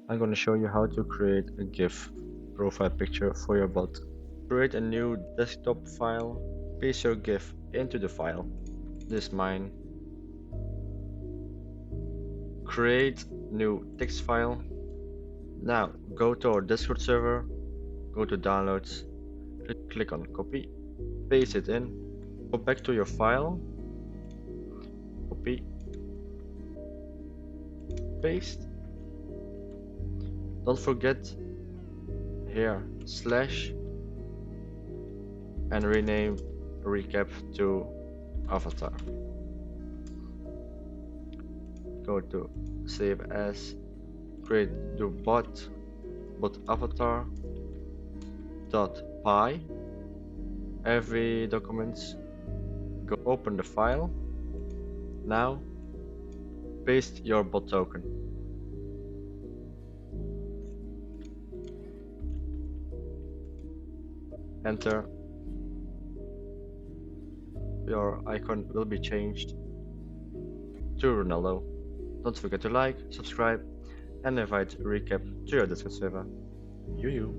I'm going to show you how to create a GIF profile picture for your bot. Create a new desktop file, paste your GIF into the file. This is mine. Create new text file. Now go to our Discord server, go to downloads, click on copy, paste it in, go back to your file, copy, paste. Don't forget here slash and rename recap to avatar. Go to save as, create the bot avatar dot py. Every documents, go open the file. Now paste your bot token. Enter. Your icon will be changed to Ronaldo. Don't forget to like, subscribe, and invite Recap to your Discord server. You.